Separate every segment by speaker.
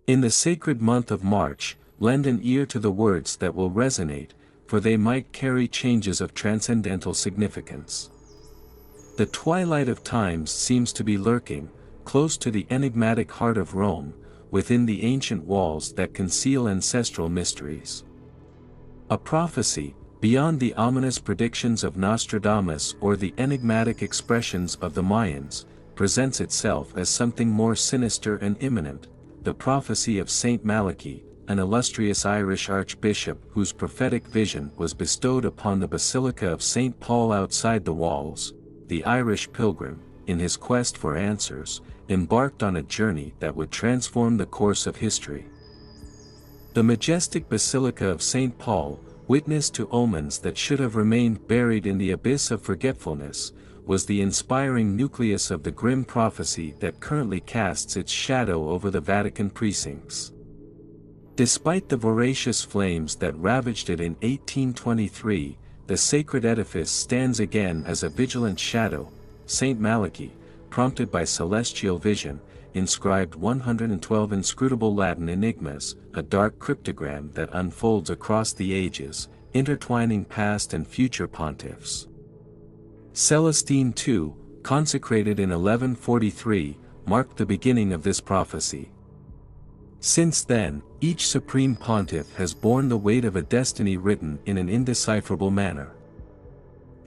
Speaker 1: In the sacred month of March, lend an ear to the words that will resonate, for they might carry changes of transcendental significance. The twilight of times seems to be lurking, close to the enigmatic heart of Rome, within the ancient walls that conceal ancestral mysteries. A prophecy, beyond the ominous predictions of Nostradamus or the enigmatic expressions of the Mayans, presents itself as something more sinister and imminent, the prophecy of Saint Malachy, an illustrious Irish archbishop whose prophetic vision was bestowed upon the Basilica of St. Paul outside the walls. The Irish pilgrim, in his quest for answers, embarked on a journey that would transform the course of history. The majestic Basilica of St. Paul, witness to omens that should have remained buried in the abyss of forgetfulness, was the inspiring nucleus of the grim prophecy that currently casts its shadow over the Vatican precincts. Despite the voracious flames that ravaged it in 1823, the sacred edifice stands again as a vigilant shadow. Saint Malachy, prompted by celestial vision, inscribed 112 inscrutable Latin enigmas, a dark cryptogram that unfolds across the ages, intertwining past and future pontiffs. Celestine II, consecrated in 1143, marked the beginning of this prophecy. Since then, each supreme pontiff has borne the weight of a destiny written in an indecipherable manner.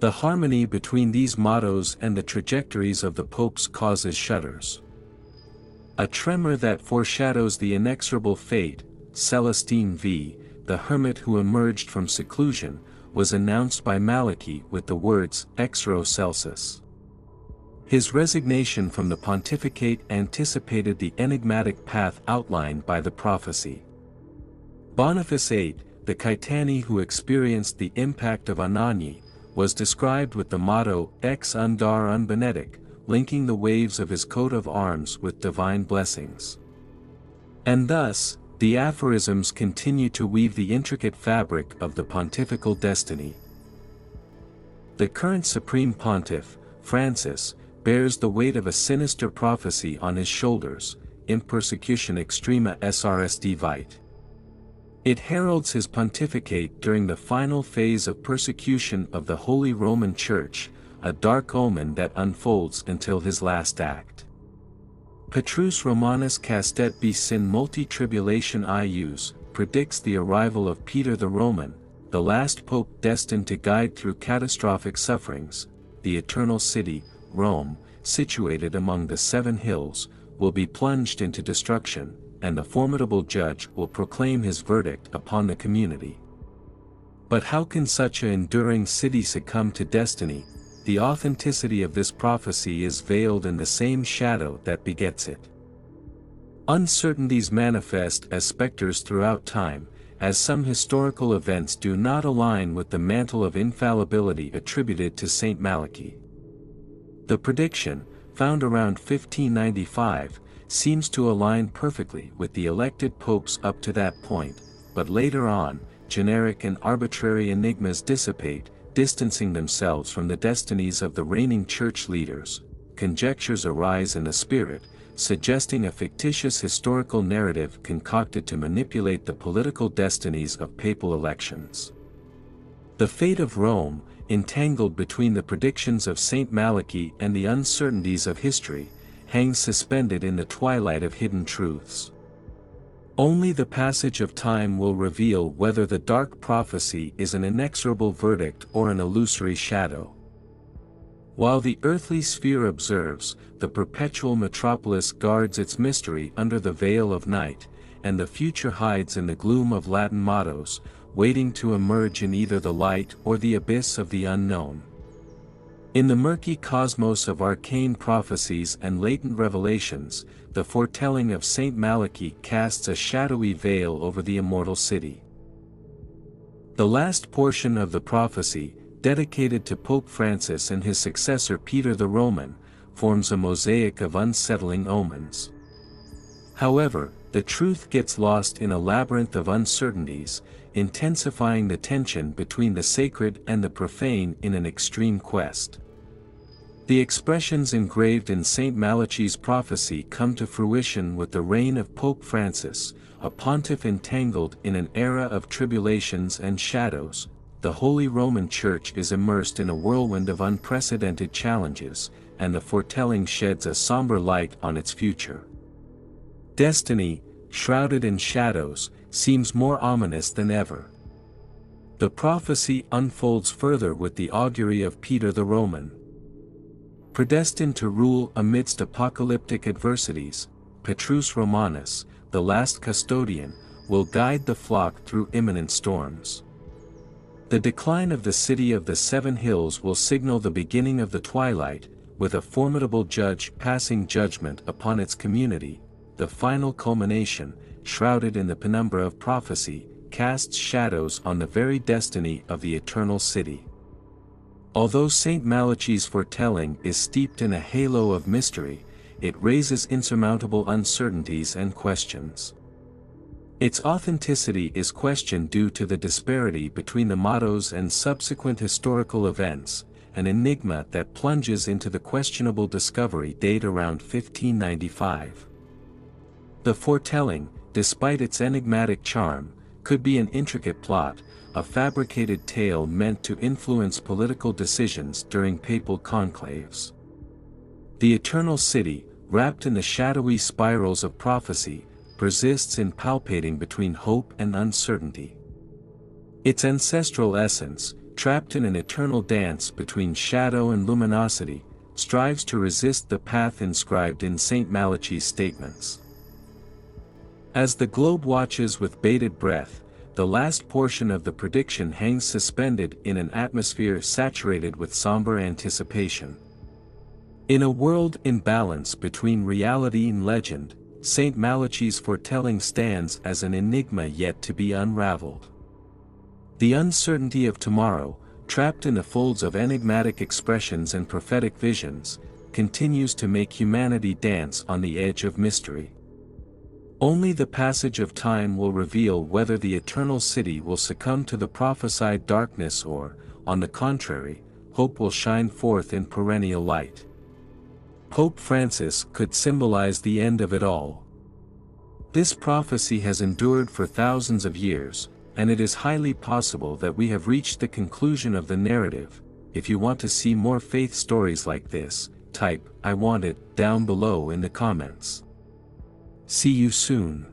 Speaker 1: The harmony between these mottos and the trajectories of the popes causes shudders. A tremor that foreshadows the inexorable fate. Celestine V, the hermit who emerged from seclusion, was announced by Malachy with the words Ex Rho Celsus. His resignation from the pontificate anticipated the enigmatic path outlined by the prophecy. Boniface VIII, the Caetani who experienced the impact of Anagni, was described with the motto Ex Undar Unbenedict, linking the waves of his coat of arms with divine blessings. And thus, the aphorisms continue to weave the intricate fabric of the pontifical destiny. The current supreme pontiff, Francis, bears the weight of a sinister prophecy on his shoulders, in persecution extrema srsd vite. It heralds his pontificate during the final phase of persecution of the Holy Roman Church, a dark omen that unfolds until his last act. Petrus Romanus Castet bis sin multi tribulation ius, predicts the arrival of Peter the Roman, the last pope destined to guide through catastrophic sufferings. The eternal city, Rome, situated among the 7 hills, will be plunged into destruction, and the formidable judge will proclaim his verdict upon the community. But how can such an enduring city succumb to destiny? The authenticity of this prophecy is veiled in the same shadow that begets it. Uncertainties manifest as specters throughout time, as some historical events do not align with the mantle of infallibility attributed to Saint Malachy. The prediction, found around 1595, seems to align perfectly with the elected popes up to that point, but later on, generic and arbitrary enigmas dissipate, distancing themselves from the destinies of the reigning church leaders. Conjectures arise in the spirit, suggesting a fictitious historical narrative concocted to manipulate the political destinies of papal elections. The fate of Rome, entangled between the predictions of Saint Malachy and the uncertainties of history, hangs suspended in the twilight of hidden truths. Only the passage of time will reveal whether the dark prophecy is an inexorable verdict or an illusory shadow. While the earthly sphere observes, the perpetual metropolis guards its mystery under the veil of night, and the future hides in the gloom of Latin mottos, waiting to emerge in either the light or the abyss of the unknown. In the murky cosmos of arcane prophecies and latent revelations, the foretelling of Saint Malachy casts a shadowy veil over the immortal city. The last portion of the prophecy, dedicated to Pope Francis and his successor Peter the Roman, forms a mosaic of unsettling omens. However, the truth gets lost in a labyrinth of uncertainties, intensifying the tension between the sacred and the profane in an extreme quest. The expressions engraved in St. Malachy's prophecy come to fruition with the reign of Pope Francis, a pontiff entangled in an era of tribulations and shadows. The Holy Roman Church is immersed in a whirlwind of unprecedented challenges, and the foretelling sheds a somber light on its future. Destiny, shrouded in shadows, seems more ominous than ever. The prophecy unfolds further with the augury of Peter the Roman. Predestined to rule amidst apocalyptic adversities, Petrus Romanus, the last custodian, will guide the flock through imminent storms. The decline of the city of the Seven Hills will signal the beginning of the twilight, with a formidable judge passing judgment upon its community. The final culmination, shrouded in the penumbra of prophecy, casts shadows on the very destiny of the eternal city. Although St. Malachy's foretelling is steeped in a halo of mystery, it raises insurmountable uncertainties and questions. Its authenticity is questioned due to the disparity between the mottos and subsequent historical events, an enigma that plunges into the questionable discovery date around 1595. The foretelling, despite its enigmatic charm, could be an intricate plot, a fabricated tale meant to influence political decisions during papal conclaves. The eternal city, wrapped in the shadowy spirals of prophecy, persists in palpating between hope and uncertainty. Its ancestral essence, trapped in an eternal dance between shadow and luminosity, strives to resist the path inscribed in St. Malachy's statements. As the globe watches with bated breath, the last portion of the prediction hangs suspended in an atmosphere saturated with somber anticipation. In a world in balance between reality and legend, St. Malachy's foretelling stands as an enigma yet to be unraveled. The uncertainty of tomorrow, trapped in the folds of enigmatic expressions and prophetic visions, continues to make humanity dance on the edge of mystery. Only the passage of time will reveal whether the eternal city will succumb to the prophesied darkness or, on the contrary, hope will shine forth in perennial light. Pope Francis could symbolize the end of it all. This prophecy has endured for thousands of years, and it is highly possible that we have reached the conclusion of the narrative. If you want to see more faith stories like this, type "I want it" down below in the comments. See you soon.